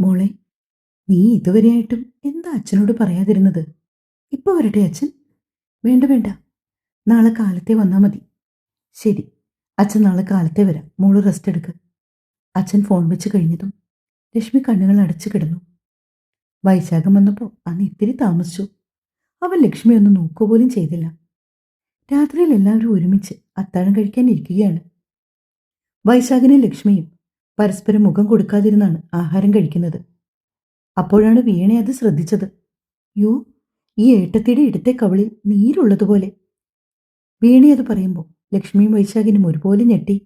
മോളെ, നീ ഇതുവരെയായിട്ടും എന്താ അച്ഛനോട് പറയാതിരുന്നത്? ഇപ്പൊ വരട്ടെ അച്ഛൻ? വേണ്ട വേണ്ട, നാളെ കാലത്തെ വന്നാ മതി. ശരി, അച്ഛൻ നാളെ കാലത്തെ വരാം. മോള് റെസ്റ്റ് എടുക്ക്. അച്ഛൻ ഫോൺ വെച്ച് കഴിഞ്ഞതും ലക്ഷ്മി കണ്ണുകൾ അടച്ചു കിടന്നു. വൈശാഖം വന്നപ്പോൾ അന്ന് ഇത്തിരി താമസിച്ചു. അവൻ ലക്ഷ്മി ഒന്ന് നോക്കുക പോലും ചെയ്തില്ല. രാത്രിയിൽ എല്ലാവരും ഒരുമിച്ച് അത്താഴം കഴിക്കാൻ ഇരിക്കുകയാണ്. വൈശാഖനും ലക്ഷ്മിയും പരസ്പരം മുഖം കൊടുക്കാതിരുന്നാണ് ആഹാരം കഴിക്കുന്നത്. അപ്പോഴാണ് വീണ അത് ശ്രദ്ധിച്ചത്. യോ, ഈ ഏട്ടത്തിയുടെ ഇടത്തെ കവിളിൽ നീരുള്ളതുപോലെ. വീണ അത് പറയുമ്പോൾ ലക്ഷ്മിയും വൈശാഖിനും ഒരുപോലെ ഞെട്ടി.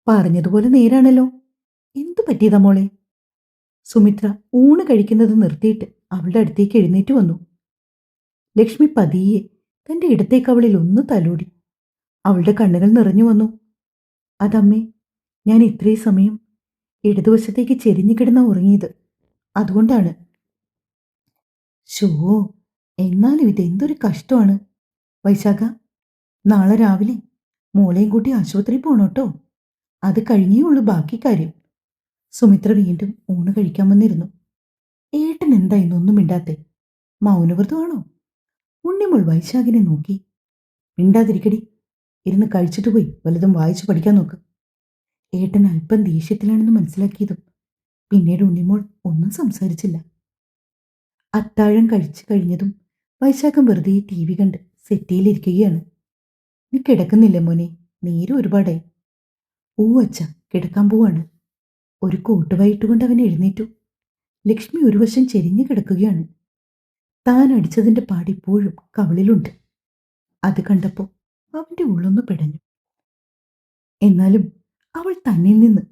പറഞ്ഞതുപോലെ നേരാണല്ലോ. എന്തു പറ്റിയതാ മോളെ? സുമിത്ര ഊണ് കഴിക്കുന്നത് നിർത്തിയിട്ട് അവളുടെ അടുത്തേക്ക് എഴുന്നേറ്റ് വന്നു. ലക്ഷ്മി പതിയെ തന്റെ ഇടത്തെ കവിളിൽ ഒന്ന് തലോടി. അവളുടെ കണ്ണുകൾ നിറഞ്ഞു വന്നു. അതമ്മേ, ഞാൻ ഇത്രയും സമയം ഇടതുവശത്തേക്ക് ചെരിഞ്ഞു കിടന്ന ഉറങ്ങിയത്. അതുകൊണ്ടാണ്. ഷോ, എന്നാലും ഇതെന്തൊരു കഷ്ടമാണ്. വൈശാഖ, നാളെ രാവിലെ മോളെയും കൂട്ടി ആശുപത്രിയിൽ പോണോട്ടോ. അത് കഴിഞ്ഞേ ഉള്ളൂ ബാക്കി കാര്യം. സുമിത്ര വീണ്ടും ഊണ് കഴിക്കാൻ വന്നിരുന്നു. ഏട്ടൻ എന്താ ഇന്നൊന്നും മിണ്ടാത്തെ? മൗനവ്രതമാണോ? ഉണ്ണിമോൾ വൈശാഖിനെ നോക്കി. മിണ്ടാതിരിക്കടി, ഇരുന്ന് കഴിച്ചിട്ട് പോയി വല്ലതും വായിച്ചു പഠിക്കാൻ നോക്ക്. ഏട്ടൻ അല്പം ദേഷ്യത്തിലാണെന്ന് മനസ്സിലാക്കിയതും പിന്നീട് ഉണ്ണിമോൾ ഒന്നും സംസാരിച്ചില്ല. അത്താഴം കഴിച്ചു കഴിഞ്ഞതും വൈശാഖം വെറുതെ ടി വി കണ്ട് സെറ്റിയിലിരിക്കുകയാണ്. നീ കിടക്കുന്നില്ലേ മോനെ? നീര് ഒരുപാടായി. ഓ അച്ഛ, കിടക്കാൻ പോവാണ്. ഒരു കോട്ടുവായിട്ടുകൊണ്ട് അവൻ എഴുന്നേറ്റു. ലക്ഷ്മി ഒരു വശം ചെരിഞ്ഞു കിടക്കുകയാണ്. താൻ അടിച്ചതിന്റെ പാടിപ്പോഴും കവിളിലുണ്ട്. അത് കണ്ടപ്പോൾ അവന്റെ ഉള്ളൊന്ന് പിടഞ്ഞു. എന്നാലും അവൾ തന്നിൽ നിന്ന്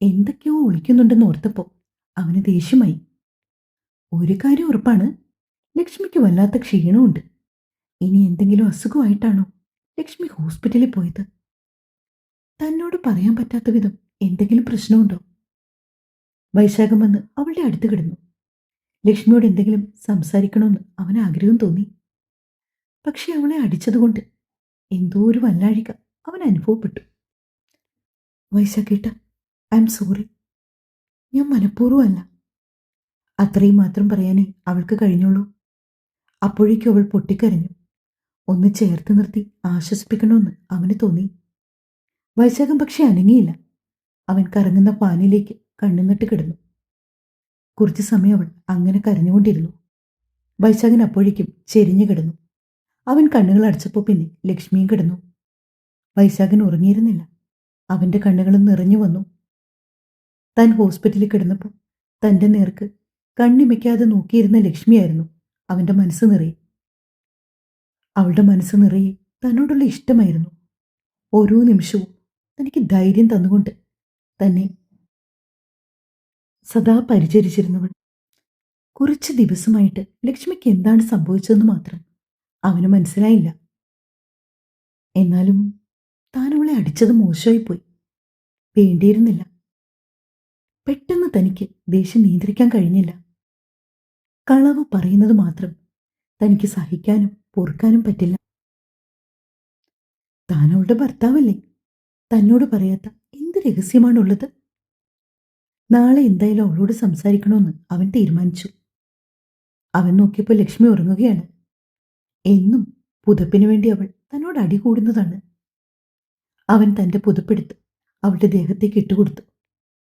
എന്തൊക്കെയോ ഒളിക്കുന്നുണ്ടെന്ന് ഓർത്തപ്പോൾ അവന് ദേഷ്യമായി. ഒരു കാര്യം ഉറപ്പാണ്, ലക്ഷ്മിക്ക് വല്ലാത്ത ക്ഷീണമുണ്ട്. ഇനി എന്തെങ്കിലും അസുഖമായിട്ടാണോ ലക്ഷ്മി ഹോസ്പിറ്റലിൽ പോയത്? തന്നോട് പറയാൻ പറ്റാത്ത വിധം എന്തെങ്കിലും പ്രശ്നമുണ്ടോ? വൈശാഖം വന്ന് അവളുടെ അടുത്ത് കിടന്നു. ലക്ഷ്മിയോട് എന്തെങ്കിലും സംസാരിക്കണമെന്ന് അവന് ആഗ്രഹം തോന്നി. പക്ഷെ അവളെ അടിച്ചതുകൊണ്ട് എന്തോ ഒരു വല്ലാഴിക അവൻ അനുഭവപ്പെട്ടു. വൈശാഖേട്ട, ഐ എം സോറി. ഞാൻ മനഃപൂർവ്വമല്ല. അത്രയും മാത്രം പറയാനേ അവൾക്ക് കഴിഞ്ഞുള്ളൂ. അപ്പോഴേക്കും അവൾ പൊട്ടിക്കരഞ്ഞു. ഒന്ന് ചേർത്ത് നിർത്തി ആശ്വസിപ്പിക്കണമെന്ന് അവന് തോന്നി. വൈശാഖം പക്ഷെ അനങ്ങിയില്ല. അവൻ കറങ്ങുന്ന പാനിലേക്ക് കണ്ണുനട്ട് കിടന്നു. കുറച്ചു സമയം അവൾ അങ്ങനെ കരഞ്ഞുകൊണ്ടിരുന്നു. വൈശാഖൻ അപ്പോഴേക്കും ചെരിഞ്ഞു കിടന്നു. അവൻ കണ്ണുകൾ അടച്ചപ്പോൾ പിന്നെ ലക്ഷ്മിയും കിടന്നു. വൈശാഖൻ ഉറങ്ങിയിരുന്നില്ല. അവന്റെ കണ്ണുകളും നിറഞ്ഞു വന്നു. താൻ ഹോസ്പിറ്റലിൽ കിടന്നപ്പോൾ തന്റെ നേർക്ക് കണ്ണിമയ്ക്കാതെ നോക്കിയിരുന്ന ലക്ഷ്മിയായിരുന്നു അവന്റെ മനസ്സ് നിറയെ. അവളുടെ മനസ്സ് നിറയെ തന്നോടുള്ള ഇഷ്ടമായിരുന്നു. ഓരോ നിമിഷവും തനിക്ക് ധൈര്യം തന്നുകൊണ്ട് തന്നെ സദാ പരിചരിച്ചിരുന്നവൾ. കുറച്ച് ദിവസമായിട്ട് ലക്ഷ്മിക്ക് എന്താണ് സംഭവിച്ചതെന്ന് മാത്രം അവന് മനസ്സിലായില്ല. എന്നാലും താൻ അവളെ അടിച്ചത് മോശമായിപ്പോയി. വേണ്ടിയിരുന്നില്ല. പെട്ടെന്ന് തനിക്ക് ദേഷ്യം നിയന്ത്രിക്കാൻ കഴിഞ്ഞില്ല. കളവ് പറയുന്നത് മാത്രം തനിക്ക് സഹിക്കാനും പൊറുക്കാനും പറ്റില്ല. താൻ അവളുടെ ഭർത്താവല്ലേ? തന്നോട് പറയാത്ത എന്ത് രഹസ്യമാണുള്ളത്? നാളെ എന്തായാലും അവളോട് സംസാരിക്കണമെന്ന് അവൻ തീരുമാനിച്ചു. അവൻ നോക്കിയപ്പോൾ ലക്ഷ്മി ഉറങ്ങുകയാണ്. എന്നും പുതപ്പിനു വേണ്ടി അവൾ തന്നോട് അടി കൂടുന്നതാണ്. അവൻ തന്റെ പുതപ്പെടുത്ത് അവളുടെ ദേഹത്തേക്ക് ഇട്ടുകൊടുത്തു.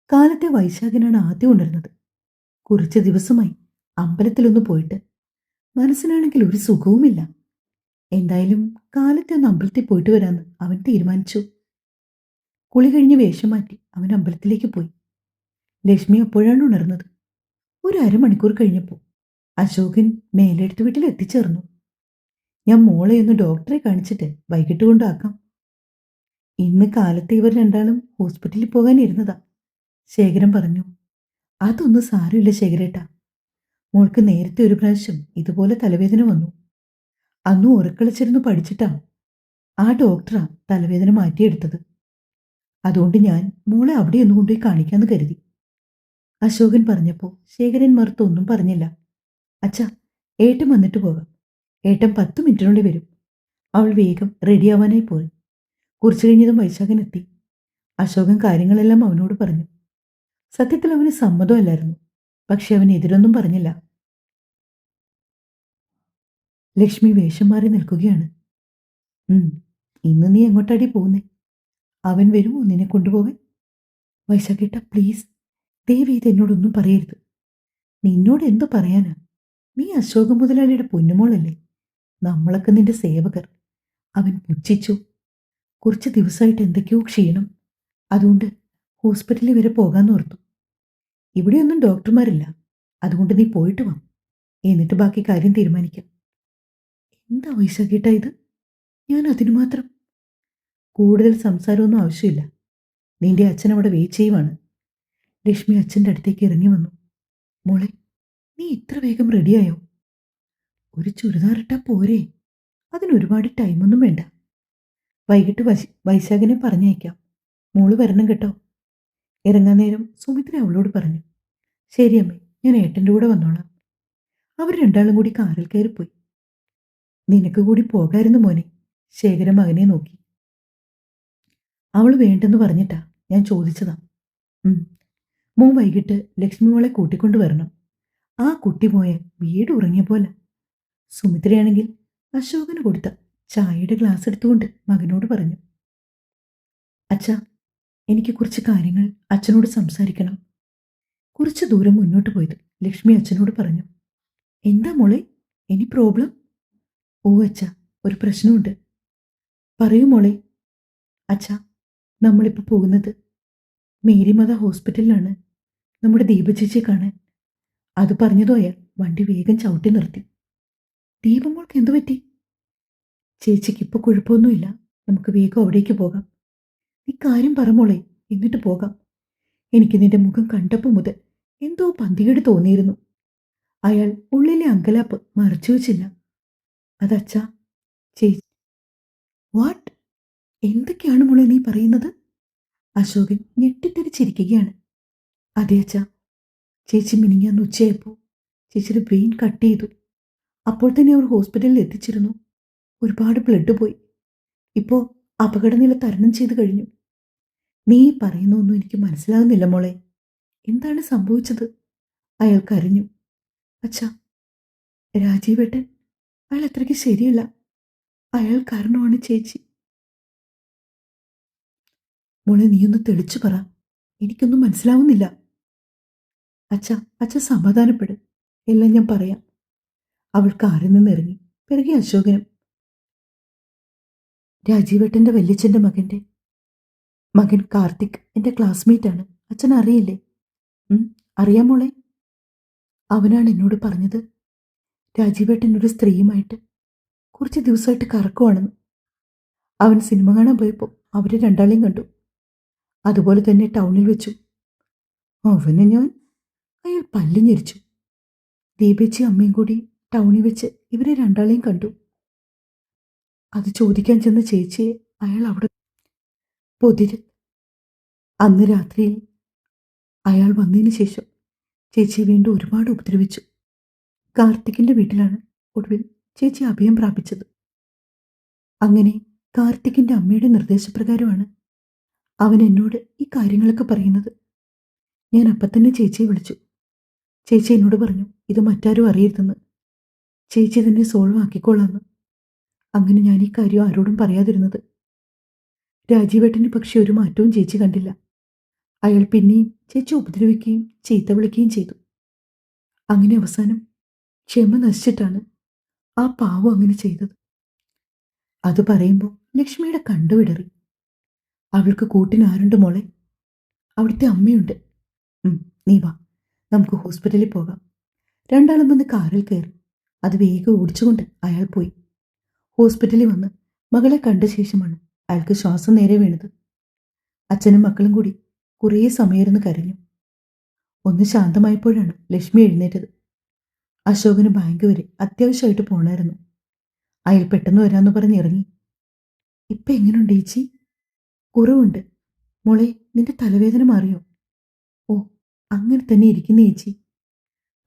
കാലത്തെ വൈശാഖനാണ് ആദ്യം ഉണർന്നത്. കുറച്ച് ദിവസമായി അമ്പലത്തിലൊന്ന് പോയിട്ട് മനസ്സിനാണെങ്കിൽ ഒരു സുഖവുമില്ല. എന്തായാലും കാലത്തെ ഒന്ന് അമ്പലത്തിൽ പോയിട്ട് വരാമെന്ന് അവൻ തീരുമാനിച്ചു. കുളി കഴിഞ്ഞ് വേഷം മാറ്റി അവൻ അമ്പലത്തിലേക്ക് പോയി. ലക്ഷ്മി അപ്പോഴാണ് ഉണർന്നത്. ഒരു അരമണിക്കൂർ കഴിഞ്ഞപ്പോൾ അശോകൻ മേലെടുത്ത് വീട്ടിൽ എത്തിച്ചേർന്നു. ഞാൻ മോളെ ഒന്ന് ഡോക്ടറെ കാണിച്ചിട്ട് വൈകിട്ട് കൊണ്ടാക്കാം. ഇന്ന് കാലത്ത് ഇവർ രണ്ടാളും ഹോസ്പിറ്റലിൽ പോകാനിരുന്നതാ, ശേഖരൻ പറഞ്ഞു. അതൊന്നും സാരമില്ല ശേഖരേട്ടാ. മോൾക്ക് നേരത്തെ ഒരു പ്രാവശ്യം ഇതുപോലെ തലവേദന വന്നു. അന്നും ഉറക്കളിച്ചിരുന്ന് പഠിച്ചിട്ടാ ആ ഡോക്ടറാ തലവേദന മാറ്റിയെടുത്തത്. അതുകൊണ്ട് ഞാൻ മോളെ അവിടെ ഒന്ന് കൊണ്ടുപോയി കാണിക്കാന്ന് കരുതി. അശോകൻ പറഞ്ഞപ്പോൾ ശേഖരൻ മറുത്ത് ഒന്നും പറഞ്ഞില്ല. അച്ഛാ, ഏട്ടൻ വന്നിട്ട് പോകാം. ഏട്ടൻ 10 മിനിറ്റിനുള്ളിൽ വരും. അവൾ വേഗം റെഡിയാവാനായി പോയി. കുറച്ചു കഴിഞ്ഞതും വൈശാഖൻ എത്തി. അശോകൻ കാര്യങ്ങളെല്ലാം അവനോട് പറഞ്ഞു. സത്യത്തിൽ അവന് സമ്മതമല്ലായിരുന്നു. പക്ഷെ അവൻ എതിരൊന്നും പറഞ്ഞില്ല. ലക്ഷ്മി വേഷം മാറി നിൽക്കുകയാണ്. ഉം, ഇന്ന് നീ എങ്ങോട്ടാടി പോകുന്നേ? അവൻ വരുമോ നിന്നെ കൊണ്ടുപോകാൻ? വൈശാഖേട്ട, പ്ലീസ്, ദേവി ഇത് എന്നോടൊന്നും പറയരുത്. നിന്നോട് എന്തു പറയാനാ? നീ അശോക മുതലാളിയുടെ പൊന്നുമോളല്ലേ? നമ്മളൊക്കെ നിന്റെ സേവകർ. അവൻ പുച്ഛിച്ചു. കുറച്ച് ദിവസമായിട്ട് എന്തൊക്കെയോ ക്ഷീണം. അതുകൊണ്ട് ഹോസ്പിറ്റലിൽ വരെ പോകാമെന്നോർത്തു. ഇവിടെയൊന്നും ഡോക്ടർമാരില്ല. അതുകൊണ്ട് നീ പോയിട്ട് വാ. എന്നിട്ട് ബാക്കി കാര്യം തീരുമാനിക്കാം. എന്താ വൈശാഖേട്ട ഇത്? ഞാൻ അതിനു മാത്രം. കൂടുതൽ സംസാരമൊന്നും ആവശ്യമില്ല. നിന്റെ അച്ഛൻ അവിടെ വെയിറ്റ് ചെയ്യുവാണ്. ലക്ഷ്മി അച്ഛൻ്റെ അടുത്തേക്ക് ഇറങ്ങി വന്നു. മോളെ, നീ ഇത്ര വേഗം റെഡിയായോ? ഒരു ചുരിദാറിട്ടാ പോരെ? അതിനൊരുപാട് ടൈമൊന്നും വേണ്ട. വൈകിട്ട് വൈശാഖിനെ പറഞ്ഞയക്കാം. മോള് വരണം കേട്ടോ. ഇറങ്ങാൻ നേരം സുമിത്ര അവളോട് പറഞ്ഞു. ശരി അമ്മേ, ഞാൻ ഏട്ടൻ്റെ കൂടെ വന്നോളാം. അവർ രണ്ടാളും കൂടി കാറിൽ കയറിപ്പോയി. നിനക്ക് കൂടി പോകായിരുന്നു മോനെ. ശേഖരൻ മകനെ നോക്കി. അവൾ വേണ്ടെന്ന് പറഞ്ഞിട്ടാ ഞാൻ ചോദിച്ചതാ. മോൻ വൈകിട്ട് ലക്ഷ്മി മോളെ കൂട്ടിക്കൊണ്ടുവരണം. ആ കുട്ടി പോയ വീട് ഉറങ്ങിയ പോലെ. സുമിത്രയാണെങ്കിൽ അശോകന് കൊടുത്ത ചായയുടെ ഗ്ലാസ് എടുത്തുകൊണ്ട് മകനോട് പറഞ്ഞു. അച്ഛാ, എനിക്ക് കുറച്ച് കാര്യങ്ങൾ അച്ഛനോട് സംസാരിക്കണം. കുറച്ച് ദൂരം മുന്നോട്ട് പോയത് ലക്ഷ്മി അച്ഛനോട് പറഞ്ഞു. എന്താ മോളെ, എനി പ്രോബ്ലം? ഓ അച്ഛാ, ഒരു പ്രശ്നമുണ്ട്. പറയൂ മോളെ. അച്ഛാ, നമ്മളിപ്പോൾ പോകുന്നത് മേരിമാത ഹോസ്പിറ്റലിലാണ്, നമ്മുടെ ദീപചേച്ചിയെ കാണാൻ. അത് പറഞ്ഞതോ അയാൾ വണ്ടി വേഗം ചവിട്ടി നിർത്തി. ദീപമോൾക്ക് എന്തു പറ്റി? ചേച്ചിക്ക് ഇപ്പോൾ കുഴപ്പമൊന്നുമില്ല. നമുക്ക് വേഗം അവിടേക്ക് പോകാം. നീ കാര്യം പറ മോളെ, എന്നിട്ട് പോകാം. എനിക്ക് നിന്റെ മുഖം കണ്ടപ്പോൾ മുതൽ എന്തോ പന്തികേട് തോന്നിയിരുന്നു. അയാൾ ഉള്ളിലെ അങ്കലാപ്പ് മറച്ചു വെച്ചില്ല. അതച്ഛാ, ചേച്ചി. വാട്ട്? എന്തൊക്കെയാണ് മോളെ നീ പറയുന്നത്? അശോകൻ ഞെട്ടിത്തെറിച്ചിരിക്കുകയാണ്. അതെ അച്ഛാ, ചേച്ചി മിനിങ്ങാന്ന് ഉച്ചയായപ്പോൾ ചേച്ചിയുടെ ബ്രെയിൻ കട്ട് ചെയ്തു. അപ്പോൾ തന്നെ അവർ ഹോസ്പിറ്റലിൽ എത്തിച്ചിരുന്നു. ഒരുപാട് ബ്ലഡ് പോയി. ഇപ്പോൾ അപകടനില തരണം ചെയ്ത് കഴിഞ്ഞു. നീ പറയുന്നൊന്നും എനിക്ക് മനസ്സിലാകുന്നില്ല മോളെ. എന്താണ് സംഭവിച്ചത്? അയാൾ കരഞ്ഞു. അച്ഛാ, രാജീവേട്ടൻ, അയാൾ അത്രയ്ക്ക് ശരിയല്ല. അയാൾ കാരണമാണ് ചേച്ചി. മോളെ, നീയൊന്ന് തെളിച്ചു പറ. എനിക്കൊന്നും മനസ്സിലാവുന്നില്ല. അച്ഛ സമാധാനപ്പെട്. എല്ലാം ഞാൻ പറയാം. അവൾ കാറിൽ നിന്ന് ഇറങ്ങി. പിറകെ അശോകനും. രാജീവേട്ടൻ്റെ വല്യച്ഛൻ്റെ മകൻ കാർത്തിക് എൻ്റെ ക്ലാസ്മേറ്റാണ്. അച്ഛൻ അറിയില്ലേ? അറിയാം മോളെ. അവനാണ് എന്നോട് പറഞ്ഞത് രാജീവേട്ടൻ ഒരു സ്ത്രീയുമായിട്ട് കുറച്ച് ദിവസമായിട്ട് കറക്കുവാണെന്ന്. അവൻ സിനിമ കാണാൻ പോയപ്പോൾ അവരെ രണ്ടാളെയും കണ്ടു. അതുപോലെ തന്നെ ടൗണിൽ വെച്ചു. അവനെ അയാൾ പല്ല് ഞെരിച്ചു. ദീപേച്ചി അമ്മയും കൂടി ടൗണിൽ വെച്ച് ഇവരെ രണ്ടാളെയും കണ്ടു. അത് ചോദിക്കാൻ ചെന്ന ചേച്ചിയെ അയാൾ അവിടെ പൊതിര്. അന്ന് രാത്രിയിൽ അയാൾ വന്നതിന് ശേഷം ചേച്ചിയെ വീണ്ടും ഒരുപാട് ഉപദ്രവിച്ചു. കാർത്തിക്കിൻ്റെ വീട്ടിലാണ് ഒടുവിൽ ചേച്ചി അഭയം പ്രാപിച്ചത്. അങ്ങനെ കാർത്തിക്കിൻ്റെ അമ്മയുടെ നിർദ്ദേശപ്രകാരമാണ് അവൻ എന്നോട് ഈ കാര്യങ്ങളൊക്കെ പറയുന്നത്. ഞാൻ അപ്പം തന്നെ ചേച്ചിയെ വിളിച്ചു. ചേച്ചി എന്നോട് പറഞ്ഞു ഇത് മറ്റാരും അറിയരുതെന്ന്. ചേച്ചി തന്നെ സോൾവ് ആക്കിക്കോളാന്ന്. അങ്ങനെ ഞാൻ ഈ കാര്യം ആരോടും പറയാതിരുന്നത്. രാജീവേട്ടന് പക്ഷെ ഒരു മാറ്റവും ചേച്ചി കണ്ടില്ല. അയാൾ പിന്നെയും ചേച്ചി ഉപദ്രവിക്കുകയും ചീത്ത വിളിക്കുകയും ചെയ്തു. അങ്ങനെ അവസാനം ക്ഷമ നശിച്ചിട്ടാണ് ആ പാവം അങ്ങനെ ചെയ്തത്. അത് പറയുമ്പോൾ ലക്ഷ്മിയുടെ കണ്ടു വിടറി. അവൾക്ക് കൂട്ടിന് ആരുണ്ട് മോളെ? അവിടുത്തെ അമ്മയുണ്ട്. നീ വാ, നമുക്ക് ഹോസ്പിറ്റലിൽ പോകാം. രണ്ടാളും വന്ന് കാറിൽ കയറി. അത് വേഗം ഓടിച്ചുകൊണ്ട് അയാൾ പോയി. ഹോസ്പിറ്റലിൽ വന്ന് മകളെ കണ്ട ശേഷമാണ് അയാൾക്ക് ശ്വാസം നേരെ വീണത്. അച്ഛനും മക്കളും കൂടി കുറേ സമയമിരുന്ന് കരഞ്ഞു. ഒന്ന് ശാന്തമായപ്പോഴാണ് ലക്ഷ്മി എഴുന്നേറ്റത്. അശോകന് ബാങ്ക് വരെ അത്യാവശ്യമായിട്ട് പോണായിരുന്നു. അയാൾ പെട്ടെന്ന് വരാമെന്ന് പറഞ്ഞിറങ്ങി. ഇപ്പം എങ്ങനെയുണ്ട് ചേച്ചി? കുറവുണ്ട് മോളെ. നിന്റെ തലവേദന മാറിയോ? ഓ, അങ്ങനെ തന്നെ ഇരിക്കുന്ന ചേച്ചി.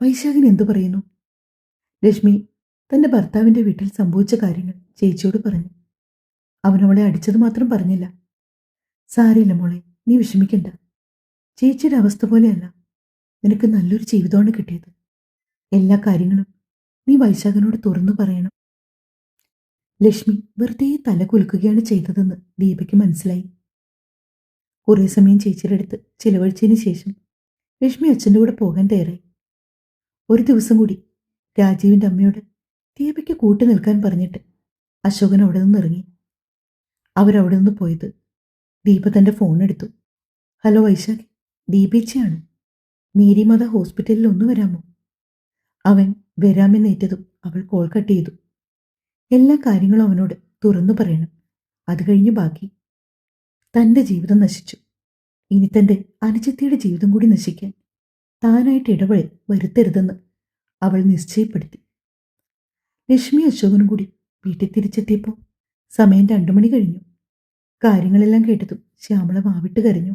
വൈശാഖൻ എന്തു പറയുന്നു? ലക്ഷ്മി തൻ്റെ ഭർത്താവിൻ്റെ വീട്ടിൽ സംഭവിച്ച കാര്യങ്ങൾ ചേച്ചിയോട് പറഞ്ഞു. അവനവളെ അടിച്ചത് മാത്രം പറഞ്ഞില്ല. സാരയില്ല മോളെ, നീ വിഷമിക്കണ്ട. ചേച്ചിയുടെ അവസ്ഥ പോലെയല്ല. നിനക്ക് നല്ലൊരു ജീവിതമാണ് കിട്ടിയത്. എല്ലാ കാര്യങ്ങളും നീ വൈശാഖനോട് തുറന്നു പറയണം. ലക്ഷ്മി വെറുതെ തല കുലുക്കുകയാണ് ചെയ്തതെന്ന് ദീപയ്ക്ക് മനസ്സിലായി. കുറേ സമയം ചേച്ചിയുടെ അടുത്ത് ചിലവഴിച്ചതിന് ശേഷം ലക്ഷ്മി അച്ഛൻ്റെ കൂടെ പോകാൻ തയ്യാറായി. ഒരു ദിവസം കൂടി രാജീവിൻ്റെ അമ്മയോട് ദീപയ്ക്ക് കൂട്ടു നിൽക്കാൻ പറഞ്ഞിട്ട് അശോകൻ അവിടെ നിന്ന് ഇറങ്ങി. അവരവിടെ നിന്ന് പോയത് ദീപ തൻ്റെ ഫോൺ എടുത്തു. ഹലോ വൈശാഖ്, ദീപേച്ചിയാണ്. മേരിമാത ഹോസ്പിറ്റലിൽ ഒന്ന് വരാമോ? അവൻ വരാമെന്നേറ്റതും അവൾ കോൾ കട്ട് ചെയ്തു. എല്ലാ കാര്യങ്ങളും അവനോട് തുറന്നു പറയണം. അത് കഴിഞ്ഞ് ബാക്കി. തൻ്റെ ജീവിതം നശിച്ചു. ഇനി തൻ്റെ അനുജത്തിയുടെ ജീവിതം കൂടി നശിക്കാൻ താനായിട്ട് വരുത്തരുതെന്ന് അവൾ നിശ്ചയപ്പെടുത്തി. ലക്ഷ്മി അശോകനും കൂടി വീട്ടിൽ തിരിച്ചെത്തിയപ്പോൾ സമയം 2 മണി കഴിഞ്ഞു. കാര്യങ്ങളെല്ലാം കേട്ടതും ശ്യാമള വാവിട്ട് കരഞ്ഞു.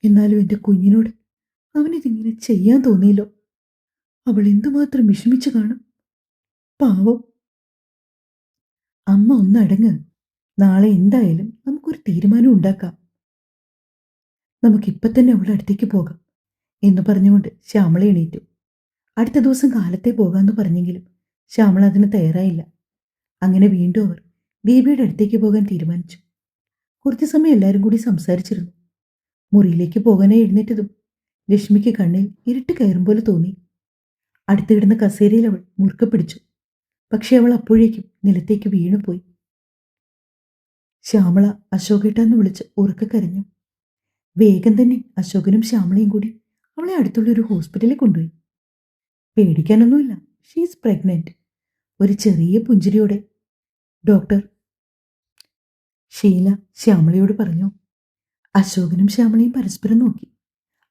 എന്നാലും എൻ്റെ കുഞ്ഞിനോട് അവനിതിങ്ങനെ ചെയ്യാൻ തോന്നിയല്ലോ. അവൾ എന്തുമാത്രം വിഷമിച്ചു കാണും. പാവം. അമ്മ ഒന്നടങ്ങ്. നാളെ എന്തായാലും നമുക്കൊരു തീരുമാനം ഉണ്ടാക്കാം. നമുക്കിപ്പം തന്നെ അവളുടെ അടുത്തേക്ക് പോകാം എന്ന് പറഞ്ഞുകൊണ്ട് ശ്യാമള എണീറ്റു. അടുത്ത ദിവസം കാലത്തെ പോകാമെന്ന് പറഞ്ഞെങ്കിലും ശ്യാമള അതിന് തയ്യാറായില്ല. അങ്ങനെ വീണ്ടും അവർ ദീപയുടെ അടുത്തേക്ക് പോകാൻ തീരുമാനിച്ചു. കുറച്ചു സമയം എല്ലാവരും കൂടി സംസാരിച്ചിരുന്നു. മുറിയിലേക്ക് പോകാനായി എഴുന്നേറ്റതും ലക്ഷ്മിക്ക് കണ്ണിൽ ഇരുട്ട് കയറും പോലെ തോന്നി. അടുത്ത് കിടന്ന കസേരയിൽ അവൾ മുറുക്കെ പിടിച്ചു. പക്ഷെ അവൾ അപ്പോഴേക്കും നിലത്തേക്ക് വീണുപോയി. ശ്യാമള അശോകേട്ടാന്ന് വിളിച്ച് ഉറക്കെ കരഞ്ഞു. വേഗം തന്നെ അശോകനും ശ്യാമളയും കൂടി അവളെ അടുത്തുള്ള ഒരു ഹോസ്പിറ്റലിൽ കൊണ്ടുപോയി. പേടിക്കാനൊന്നുമില്ല, ഷീസ് പ്രഗ്നന്റ്. ഒരു ചെറിയ പുഞ്ചിരിയോടെ ഡോക്ടർ ഷീല ശ്യാമളയോട് പറഞ്ഞു. അശോകനും ശ്യാമളയും പരസ്പരം നോക്കി.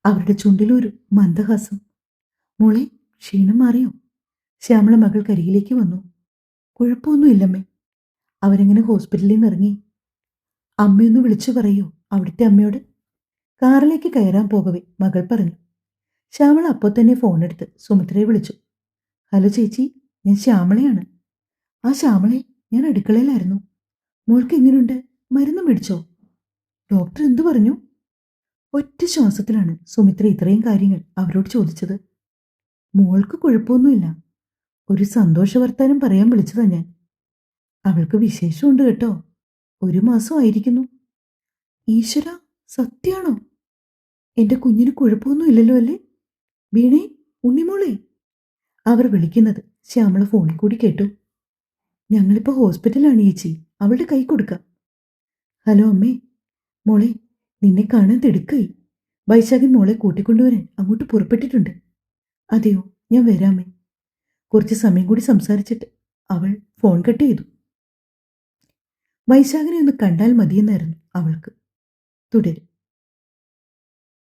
അവരുടെ ചുണ്ടിലൊരു മന്ദഹാസം. മോളെ, ക്ഷീണം മാറിയോ? ശ്യാമള മകൾക്കരികിലേക്ക് വന്നു. കുഴപ്പമൊന്നുമില്ലമ്മേ. അവരെങ്ങനെ ഹോസ്പിറ്റലിൽ നിന്ന് ഇറങ്ങി? അമ്മയൊന്ന് വിളിച്ചു പറയോ അവിടുത്തെ അമ്മയോട്? കാറിലേക്ക് കയറാൻ പോകവേ മകൾ പറഞ്ഞു. ശ്യാമള അപ്പോൾ തന്നെ ഫോണെടുത്ത് സുമിത്രയെ വിളിച്ചു. ഹലോ ചേച്ചി, ഞാൻ ശ്യാമളയാണ്. ആ ശ്യാമളെ, ഞാൻ അടുക്കളയിലായിരുന്നു. മോൾക്ക് എങ്ങനെയുണ്ട്? മരുന്ന് മേടിച്ചോ? ഡോക്ടർ എന്തു പറഞ്ഞു? ഒറ്റ ശ്വാസത്തിലാണ് സുമിത്ര ഇത്രയും കാര്യങ്ങൾ അവരോട് ചോദിച്ചത്. മോൾക്ക് കുഴപ്പമൊന്നുമില്ല. ഒരു സന്തോഷ വർത്താനം പറയാൻ വിളിച്ചതാ ഞാൻ. അവൾക്ക് വിശേഷമുണ്ട് കേട്ടോ. 1 മാസമായിരിക്കുന്നു. ഈശ്വര, സത്യാണോ? എൻ്റെ കുഞ്ഞിന് കുഴപ്പമൊന്നുമില്ലല്ലോ അല്ലേ? വീണേ, ഉണ്ണിമോളെ. അവർ വിളിക്കുന്നത് ശ്യാമള ഫോണിൽ കൂടി കേട്ടു. ഞങ്ങളിപ്പോൾ ഹോസ്പിറ്റലാണ് ചേച്ചി, അവളുടെ കൈ കൊടുക്കാം. ഹലോ അമ്മേ. മോളെ, നിന്നെ കാണാൻ തിടുക്കായി. വൈശാഖൻ മോളെ കൂട്ടിക്കൊണ്ടുവരാൻ അങ്ങോട്ട് പുറപ്പെട്ടിട്ടുണ്ട്. അതെയോ, ഞാൻ വരാമേ. കുറച്ച് സമയം കൂടി സംസാരിച്ചിട്ട് അവൾ ഫോൺ കട്ട് ചെയ്തു. വൈശാഖനെ ഒന്ന് കണ്ടാൽ മതിയെന്നായിരുന്നു അവൾക്ക്. തുടരും.